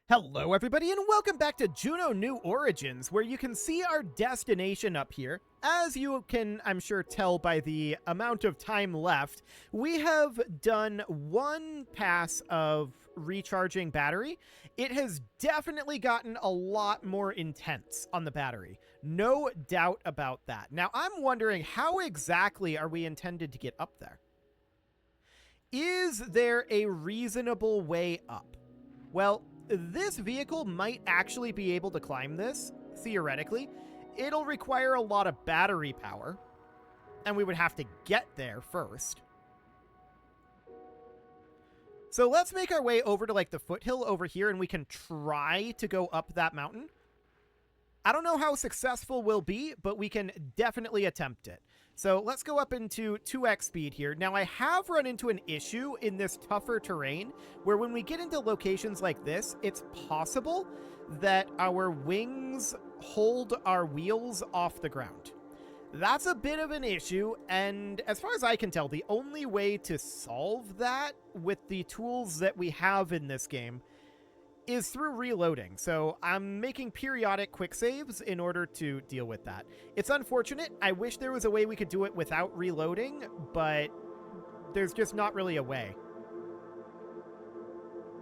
Hello everybody and welcome back to Juno New Origins, where you can see our destination up here. As you can, I'm sure, tell by the amount of time left, we have done one pass of recharging battery. It has definitely gotten a lot more intense on the battery. No doubt about that. Now, I'm wondering, how exactly are we intended to get up there? Is there a reasonable way up? Well, this vehicle might actually be able to climb this, theoretically. It'll require a lot of battery power, and we would have to get there first. So let's make our way over to like the foothill over here, and we can try to go up that mountain. I don't know how successful we'll be, but we can definitely attempt it. So let's go up into 2x speed here. Now, I have run into an issue in this tougher terrain where when we get into locations like this, it's possible that our wings hold our wheels off the ground. That's a bit of an issue, and as far as I can tell, the only way to solve that with the tools that we have in this game is through reloading. So I'm making periodic quick saves in order to deal with that. It's unfortunate. I wish there was a way we could do it without reloading, but there's just not really a way.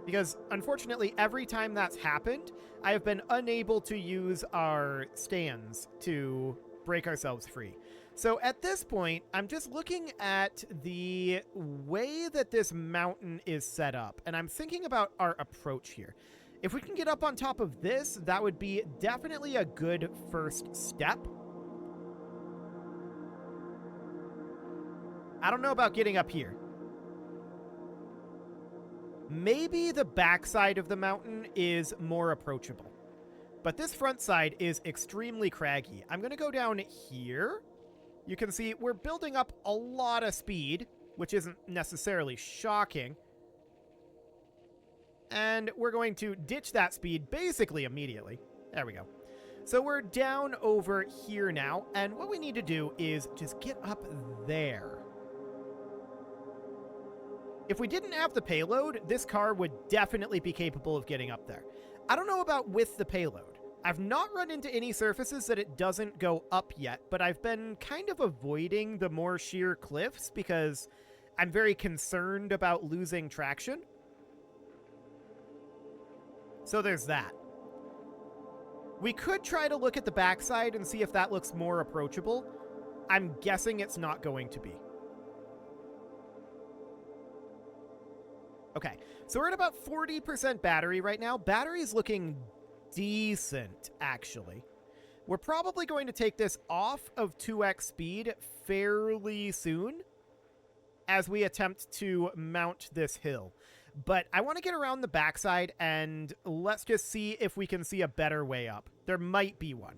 Because unfortunately, every time that's happened, I have been unable to use our stands to break ourselves free. So at this point, I'm just looking at the way that this mountain is set up, and I'm thinking about our approach here. If we can get up on top of this, that would be definitely a good first step. I don't know about getting up here. Maybe the backside of the mountain is more approachable, but this front side is extremely craggy. I'm going to go down here. You can see we're building up a lot of speed, which isn't necessarily shocking. And we're going to ditch that speed basically immediately. There we go. So we're down over here now, and what we need to do is just get up there. If we didn't have the payload, this car would definitely be capable of getting up there. I don't know about with the payload. I've not run into any surfaces that it doesn't go up yet, but I've been kind of avoiding the more sheer cliffs because I'm very concerned about losing traction. So there's that. We could try to look at the backside and see if that looks more approachable. I'm guessing it's not going to be. Okay, so we're at about 40% battery right now. Battery's looking decent, actually. We're probably going to take this off of 2x speed fairly soon as we attempt to mount this hill. But I want to get around the backside, and let's just see if we can see a better way up. There might be one.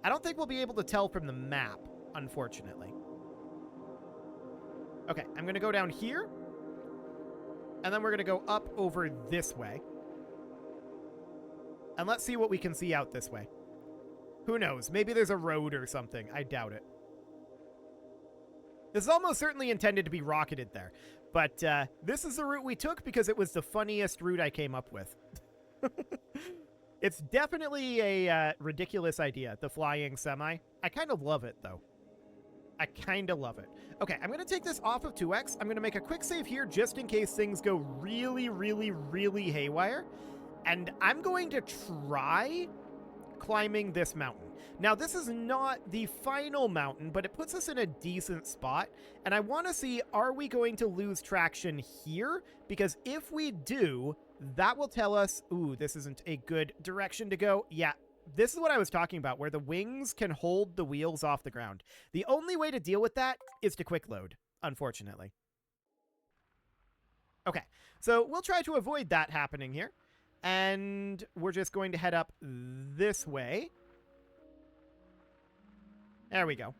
I don't think we'll be able to tell from the map, unfortunately. Okay, I'm going to go down here, and then we're going to go up over this way. And let's see what we can see out this way. Who knows? Maybe there's a road or something. I doubt it. This is almost certainly intended to be rocketed there. But this is the route we took because it was the funniest route I came up with. It's definitely a ridiculous idea, the flying semi. I kind of love it, though. I kind of love it. Okay, I'm going to take this off of 2x. I'm going to make a quick save here just in case things go really, really, really haywire. And I'm going to try climbing this mountain. Now, this is not the final mountain, but it puts us in a decent spot. And I want to see, are we going to lose traction here? Because if we do, that will tell us, ooh, this isn't a good direction to go. Yeah, this is what I was talking about, where the wings can hold the wheels off the ground. The only way to deal with that is to quick load, unfortunately. Okay, so we'll try to avoid that happening here. And we're just going to head up this way. There we go.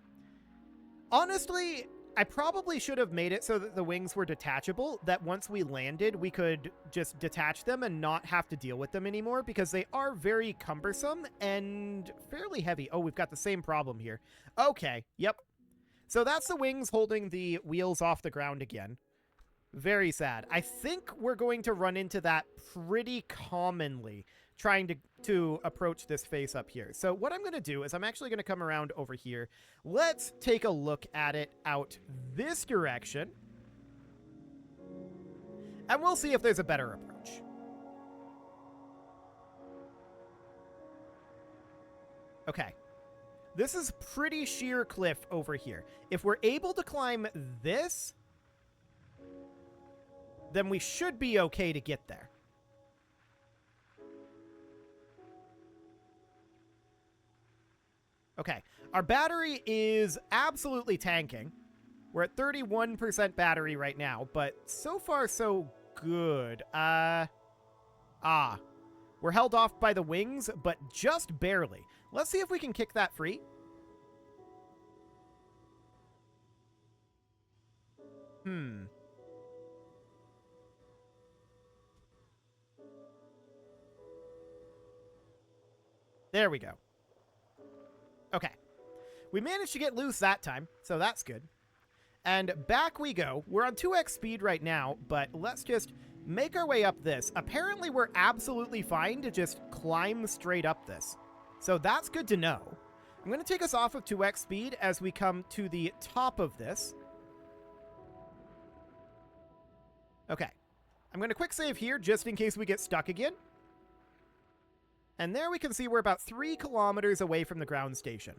Honestly, I probably should have made it so that the wings were detachable, that once we landed, we could just detach them and not have to deal with them anymore, because they are very cumbersome and fairly heavy. Oh, we've got the same problem here. Okay, yep. So that's the wings holding the wheels off the ground again. Very sad. I think we're going to run into that pretty commonly trying to approach this face up here. So what I'm going to do is I'm actually going to come around over here. Let's take a look at it out this direction. And we'll see if there's a better approach. Okay. This is pretty sheer cliff over here. If we're able to climb this, then we should be okay to get there. Okay, our battery is absolutely tanking. We're at 31% battery right now, but so far so good. We're held off by the wings, but just barely. Let's see if we can kick that free. There we go. Okay. We managed to get loose that time, so that's good. And back we go. We're on 2x speed right now, but let's just make our way up this. Apparently, we're absolutely fine to just climb straight up this. So that's good to know. I'm going to take us off of 2x speed as we come to the top of this. Okay. I'm going to quick save here just in case we get stuck again. And there we can see we're about 3 kilometers away from the ground station.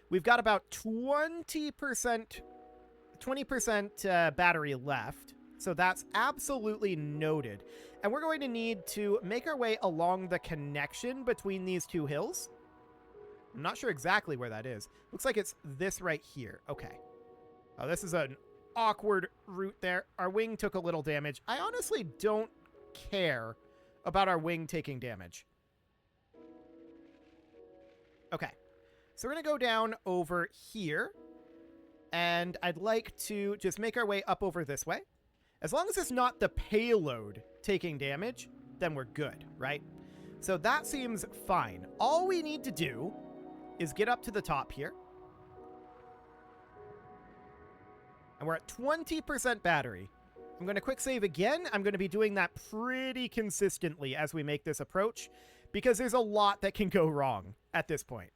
We've got about 20% battery left, so that's absolutely noted. And we're going to need to make our way along the connection between these two hills. I'm not sure exactly where that is. Looks like it's this right here. Okay. Oh, this is an awkward route there. Our wing took a little damage. I honestly don't care about our wing taking damage. Okay, so we're going to go down over here, and I'd like to just make our way up over this way. As long as it's not the payload taking damage, then we're good, right? So that seems fine. All we need to do is get up to the top here. And we're at 20% battery. I'm going to quick save again. I'm going to be doing that pretty consistently as we make this approach, because there's a lot that can go wrong at this point.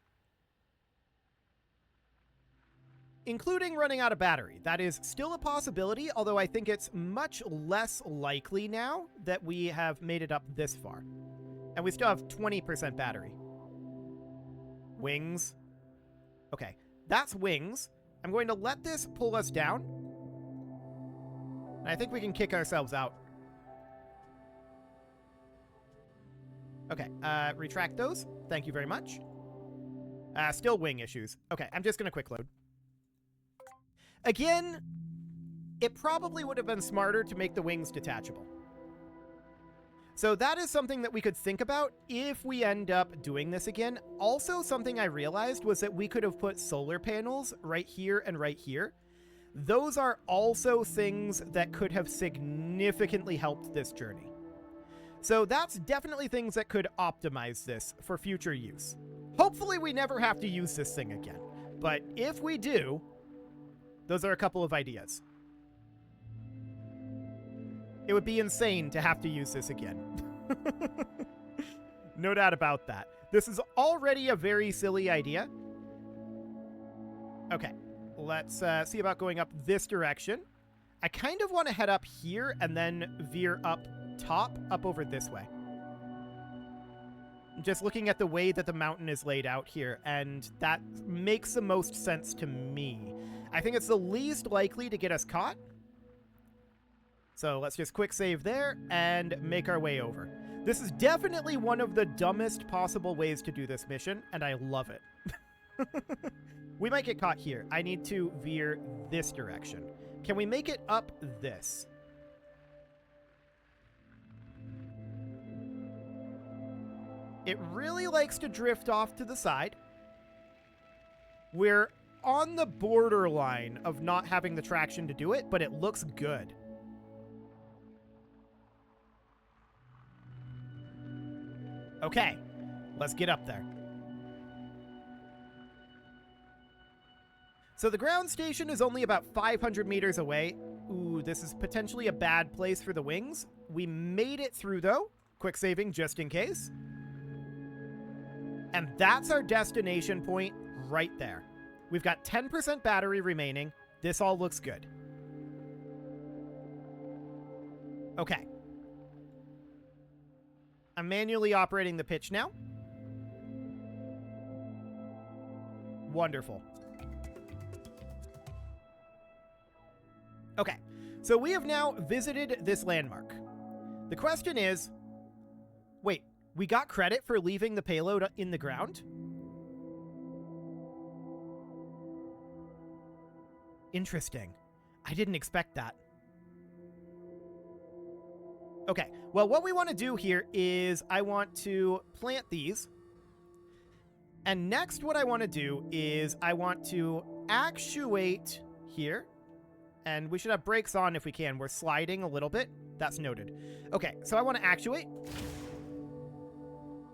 Including running out of battery. That is still a possibility, although I think it's much less likely now that we have made it up this far. And we still have 20% battery. Wings. Okay, that's wings. I'm going to let this pull us down. And I think we can kick ourselves out. Okay, retract those. Thank you very much. Still wing issues. Okay, I'm just going to quick load. Again, it probably would have been smarter to make the wings detachable. So that is something that we could think about if we end up doing this again. Also, something I realized was that we could have put solar panels right here and right here. Those are also things that could have significantly helped this journey. So that's definitely things that could optimize this for future use. Hopefully we never have to use this thing again. But if we do, those are a couple of ideas. It would be insane to have to use this again. No doubt about that. This is already a very silly idea. Okay, let's see about going up this direction. I kind of want to head up here and then veer up top, up over this way. Just looking at the way that the mountain is laid out here, and that makes the most sense to me. I think it's the least likely to get us caught. So let's just quick save there and make our way over. This is definitely one of the dumbest possible ways to do this mission, and I love it. We might get caught here. I need to veer this direction. Can we make it up this? It really likes to drift off to the side. We're on the borderline of not having the traction to do it, but it looks good. Okay, let's get up there. So the ground station is only about 500 meters away. Ooh, this is potentially a bad place for the wings. We made it through, though. Quick saving just in case. And that's our destination point right there. We've got 10% battery remaining. This all looks good. Okay. I'm manually operating the pitch now. Wonderful. Okay, so we have now visited this landmark. The question is, wait, we got credit for leaving the payload in the ground? Interesting. I didn't expect that. Okay, well, what we want to do here is I want to plant these. And next what I want to do is I want to actuate here. And we should have brakes on if we can. We're sliding a little bit. That's noted. Okay, so I want to actuate.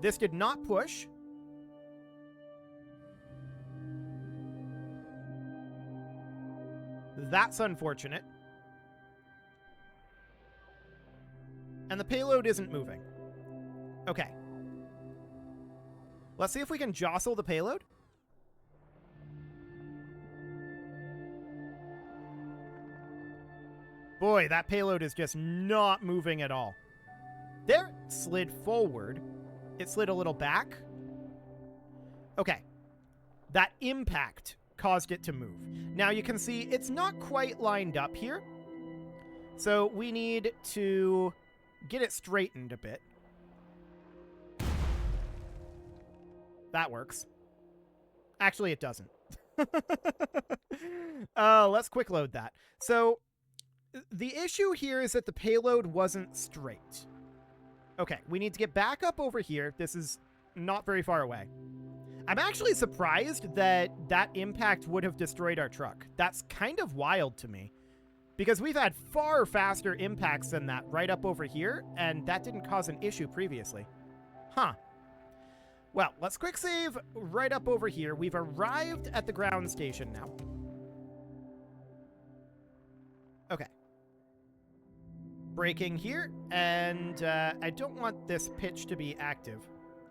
This did not push. That's unfortunate. And the payload isn't moving. Okay. Let's see if we can jostle the payload. Boy, that payload is just not moving at all. There, it slid forward. It slid a little back. Okay. That impact caused it to move. Now you can see it's not quite lined up here. So we need to get it straightened a bit. That works. Actually, it doesn't. Let's quick load that. So the issue here is that the payload wasn't straight. Okay, we need to get back up over here. This is not very far away. I'm actually surprised that that impact would have destroyed our truck. That's kind of wild to me. Because we've had far faster impacts than that right up over here, and that didn't cause an issue previously. Huh. Well, let's quick save right up over here. We've arrived at the ground station now. Okay. Braking here, and I don't want this pitch to be active.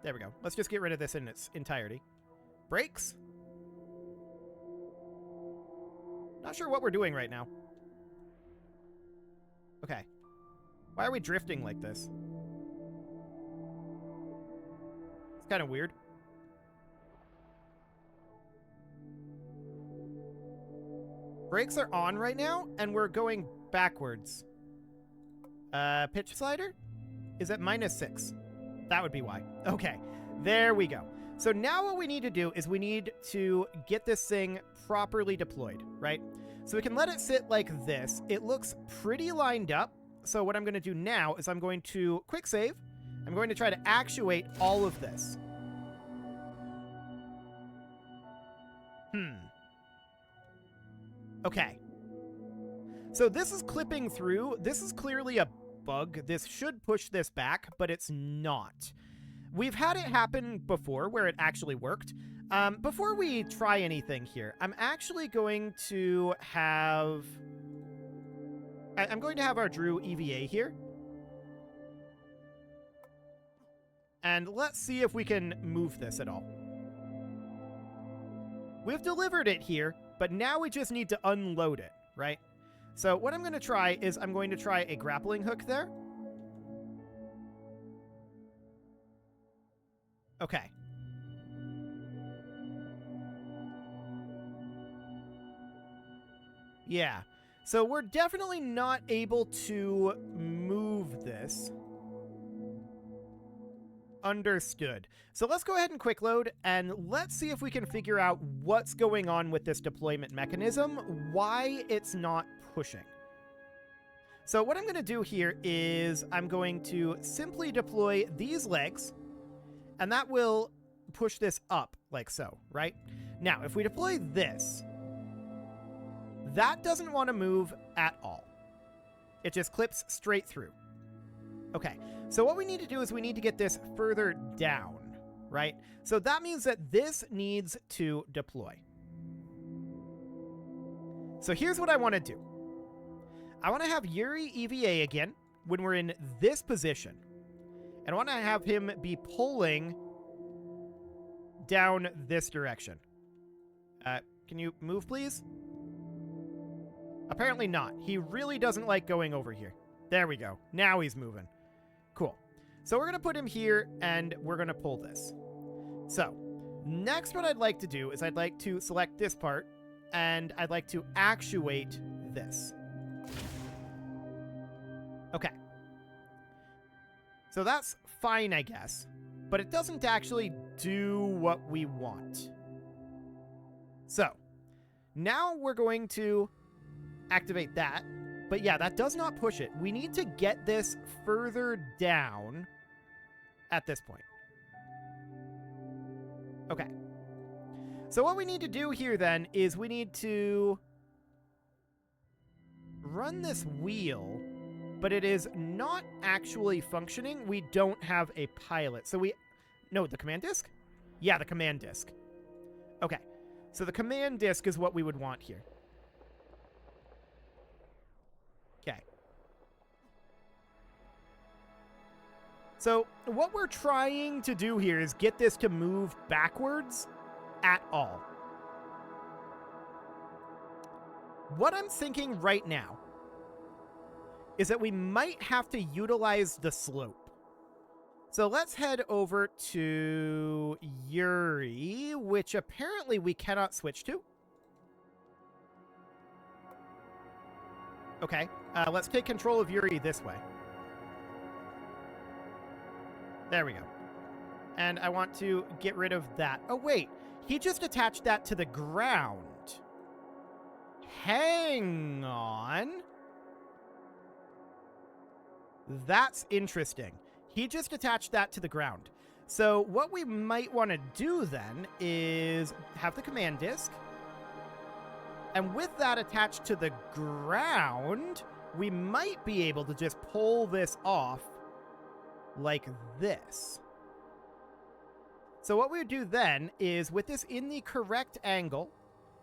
There we go. Let's just get rid of this in its entirety. Brakes. Not sure what we're doing right now. Okay. Why are we drifting like this? It's kind of weird. Brakes are on right now, and we're going backwards. Pitch slider? Is at -6. That would be why. Okay, there we go. So now what we need to do is we need to get this thing properly deployed, right? So we can let it sit like this. It looks pretty lined up. So what I'm going to do now is I'm going to quick save. I'm going to try to actuate all of this. Okay. So this is clipping through. This is clearly a bug. This should push this back, but it's not. We've had it happen before where it actually worked. Before we try anything here, I'm actually going to have... I'm going to have our Drew EVA here. And let's see if we can move this at all. We've delivered it here, but now we just need to unload it, right? So what I'm going to try is I'm going to try a grappling hook there. Okay. Yeah. So we're definitely not able to move this. Understood. So let's go ahead and quick load, and let's see if we can figure out what's going on with this deployment mechanism, why it's not pushing. So what I'm going to do here is I'm going to simply deploy these legs, and that will push this up like so, right? Now, if we deploy this, that doesn't want to move at all. It just clips straight through. Okay, so what we need to do is we need to get this further down, right? So that means that this needs to deploy. So here's what I want to do. I want to have Yuri EVA again when we're in this position. And I want to have him be pulling down this direction. Can you move, please? Apparently not. He really doesn't like going over here. There we go. Now he's moving. Cool. So we're going to put him here, and we're going to pull this. So, next what I'd like to do is I'd like to select this part, and I'd like to actuate this. Okay. So that's fine, I guess. But it doesn't actually do what we want. So, now we're going to activate that. But yeah, that does not push it. We need to get this further down at this point. Okay. So what we need to do here then is we need to run this wheel, but it is not actually functioning. We don't have a pilot. So no, the command disk? Yeah, the command disk. Okay. So the command disk is what we would want here. Okay. So what we're trying to do here is get this to move backwards at all. What I'm thinking right now is that we might have to utilize the slope. So let's head over to Yuri, which apparently we cannot switch to. Okay, let's take control of Yuri this way. There we go. And I want to get rid of that. Oh, wait. He just attached that to the ground. Hang on. That's interesting. He just attached that to the ground. So what we might want to do then is have the command disk. And with that attached to the ground, we might be able to just pull this off like this. So what we would do then is, with this in the correct angle,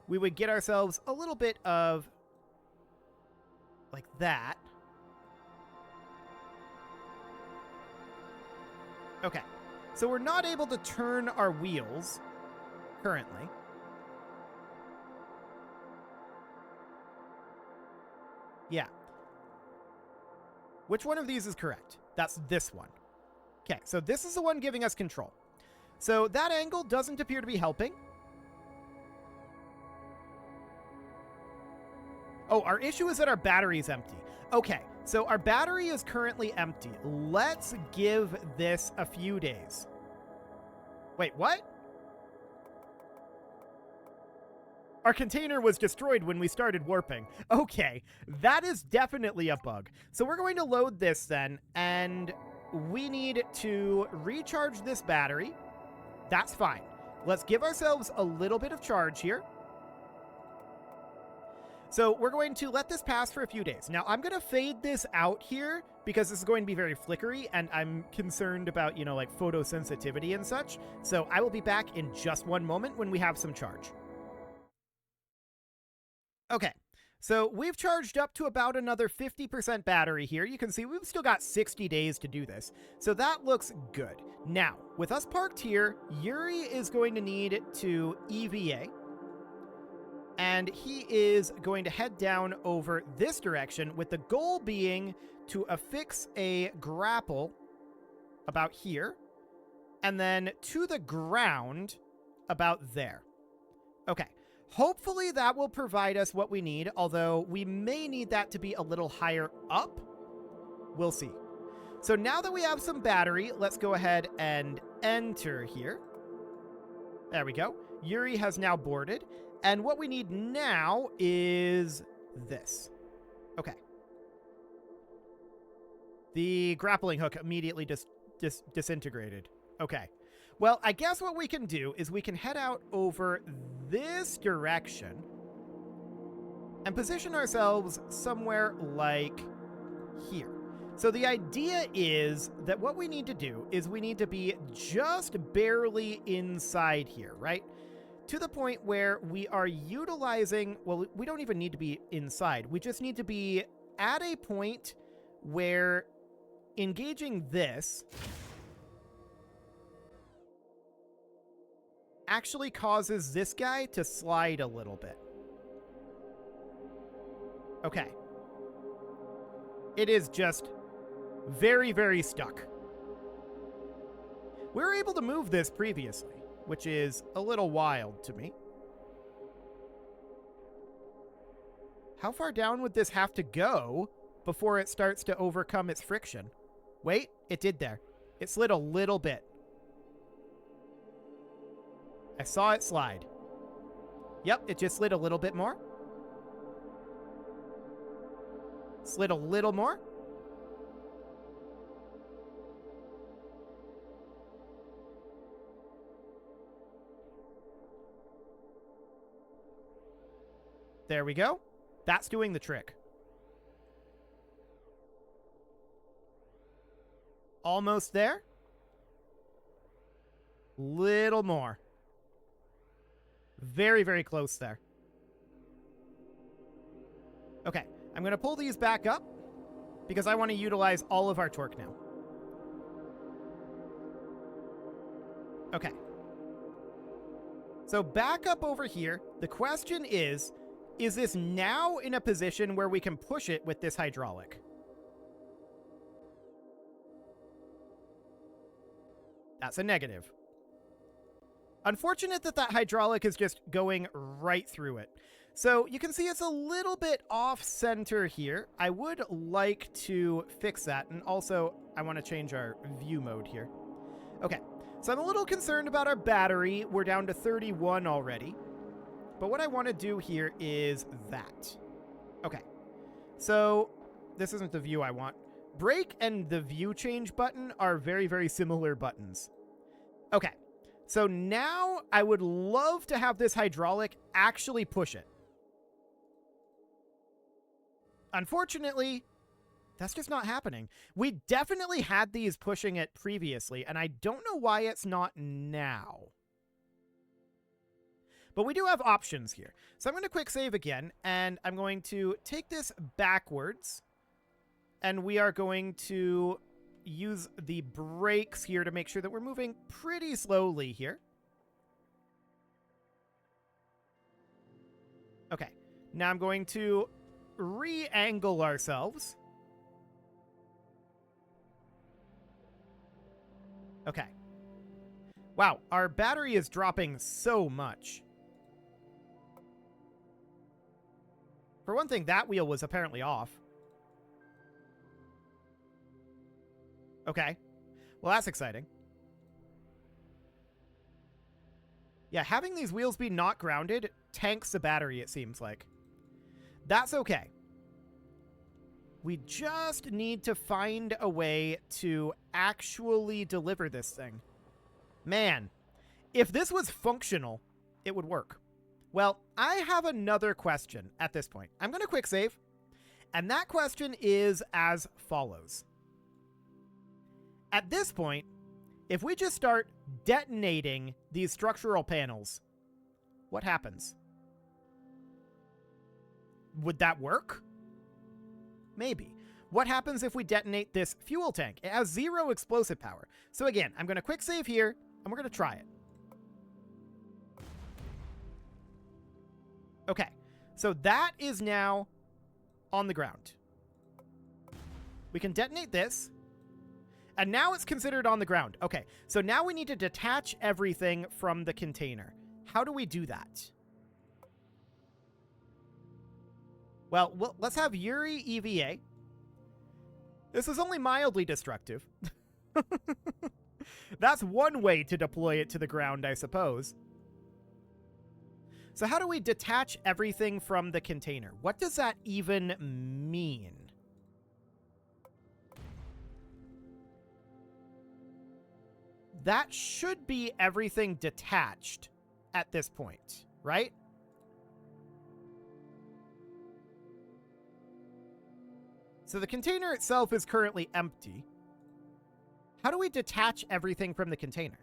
we would get ourselves a little bit of like that. Okay, so we're not able to turn our wheels currently. Yeah. Which one of these is correct? That's this one. Okay, so this is the one giving us control. So that angle doesn't appear to be helping. Oh, our issue is that our battery is empty. Okay, so our battery is currently empty. Let's give this a few days. Wait, what? Our container was destroyed when we started warping. Okay, that is definitely a bug. So we're going to load this then, and we need to recharge this battery. That's fine. Let's give ourselves a little bit of charge here. So we're going to let this pass for a few days. Now, I'm going to fade this out here because this is going to be very flickery, and I'm concerned about, like photosensitivity and such. So I will be back in just one moment when we have some charge. Okay, so we've charged up to about another 50% battery here. You can see we've still got 60 days to do this. So that looks good. Now, with us parked here, Yuri is going to need to EVA. And he is going to head down over this direction, with the goal being to affix a grapple about here, and then to the ground about there. Okay. Hopefully that will provide us what we need, although we may need that to be a little higher up. We'll see. So now that we have some battery, let's go ahead and enter here. There we go. Yuri has now boarded. And what we need now is this. Okay. The grappling hook immediately disintegrated. Okay. Well, I guess what we can do is we can head out over this direction and position ourselves somewhere like here. So the idea is that what we need to do is we need to be just barely inside here, right? To the point where we are utilizing, well, we don't even need to be inside. We just need to be at a point where engaging this actually causes this guy to slide a little bit. Okay. It is just very, very stuck. We were able to move this previously, which is a little wild to me. How far down would this have to go before it starts to overcome its friction? Wait, it did there. It slid a little bit. I saw it slide. Yep, it just slid a little bit more. Slid a little more. There we go. That's doing the trick. Almost there. Little more. Very, very close there. Okay, I'm going to pull these back up because I want to utilize all of our torque now. Okay. So back up over here. The question is this now in a position where we can push it with this hydraulic? That's a negative. Unfortunate that that hydraulic is just going right through it. So you can see it's a little bit off center here. I would like to fix that. And also I want to change our view mode here. Okay. So I'm a little concerned about our battery. We're down to 31 already. But what I want to do here is that. Okay. So this isn't the view I want. Brake and the view change button are very, very similar buttons. Okay. So now I would love to have this hydraulic actually push it. Unfortunately, that's just not happening. We definitely had these pushing it previously, and I don't know why it's not now. But we do have options here. So I'm going to quick save again, and I'm going to take this backwards, and we are going to use the brakes here to make sure that we're moving pretty slowly here. Okay, now I'm going to re-angle ourselves. Okay. Wow, our battery is dropping so much. For one thing, that wheel was apparently off. Okay. Well, that's exciting. Yeah, having these wheels be not grounded tanks the battery, it seems like. That's okay. We just need to find a way to actually deliver this thing. Man, if this was functional, it would work. Well, I have another question at this point. I'm going to quick save. And that question is as follows. At this point, if we just start detonating these structural panels, what happens? Would that work? Maybe. What happens if we detonate this fuel tank? It has 0 explosive power. So again, I'm going to quick save here, and we're going to try it. Okay, so that is now on the ground. We can detonate this, and now it's considered on the ground. Okay, so now we need to detach everything from the container. How do we do that? Well, let's have Yuri EVA. This is only mildly destructive. That's one way to deploy it to the ground, I suppose. So how do we detach everything from the container? What does that even mean? That should be everything detached at this point, right? So the container itself is currently empty. How do we detach everything from the container?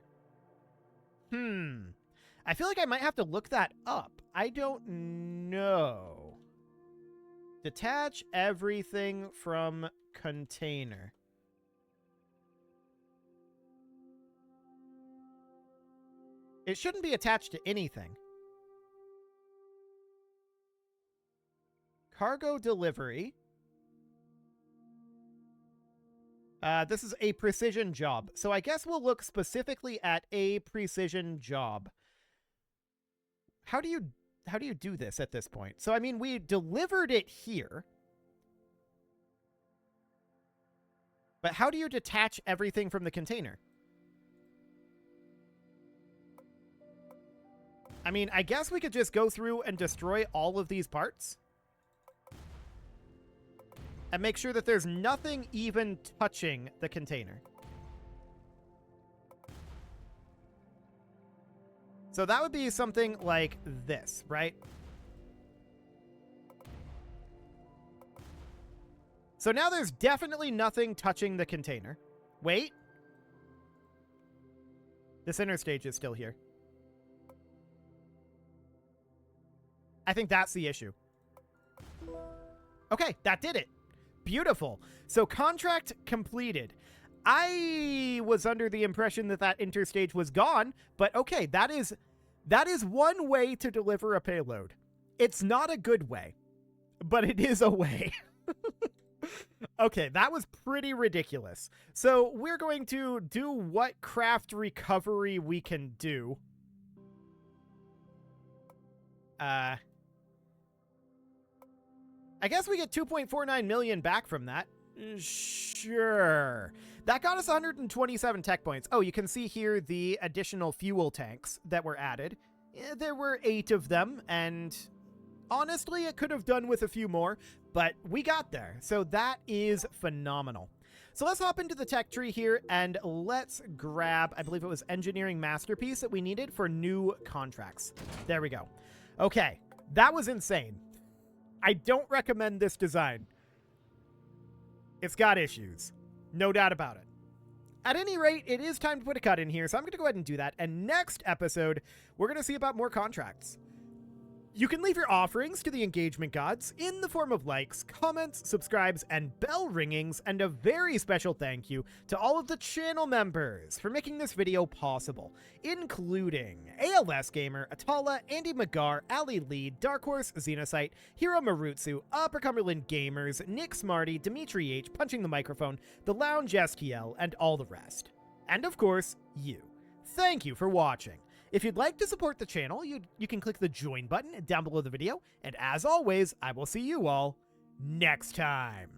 I feel like I might have to look that up. I don't know. Detach everything from container. It shouldn't be attached to anything. Cargo delivery. This is a precision job. So I guess we'll look specifically at a precision job. How do you do this at this point? So, I mean, we delivered it here. But how do you detach everything from the container? I mean, I guess we could just go through and destroy all of these parts. And make sure that there's nothing even touching the container. So that would be something like this, right? So now there's definitely nothing touching the container. Wait. The center stage is still here. I think that's the issue. Okay, that did it. Beautiful. So contract completed. I was under the impression that that interstage was gone, but okay, that is one way to deliver a payload. It's not a good way, but it is a way. Okay, that was pretty ridiculous. So we're going to do what craft recovery we can do. I guess we get 2.49 million back from that. Sure. That got us 127 tech points. Oh, you can see here the additional fuel tanks that were added. There were 8 of them, and honestly, it could have done with a few more, but we got there. So that is phenomenal. So let's hop into the tech tree here, and let's grab, I believe it was Engineering Masterpiece that we needed for new contracts. There we go. Okay, that was insane. I don't recommend this design. It's got issues. No doubt about it. At any rate, it is time to put a cut in here, so I'm going to go ahead and do that. And next episode, we're going to see about more contracts. You can leave your offerings to the engagement gods in the form of likes, comments, subscribes, and bell ringings, and a very special thank you to all of the channel members for making this video possible, including ALS Gamer, Atala, Andy Magar, Ali Lee, Dark Horse, Xenocyte, Hiro Marutsu, Upper Cumberland Gamers, Nick Smarty, Dimitri H, Punching the Microphone, The Lounge STL, and all the rest. And of course, you. Thank you for watching. If you'd like to support the channel, you can click the join button down below the video, and as always, I will see you all next time.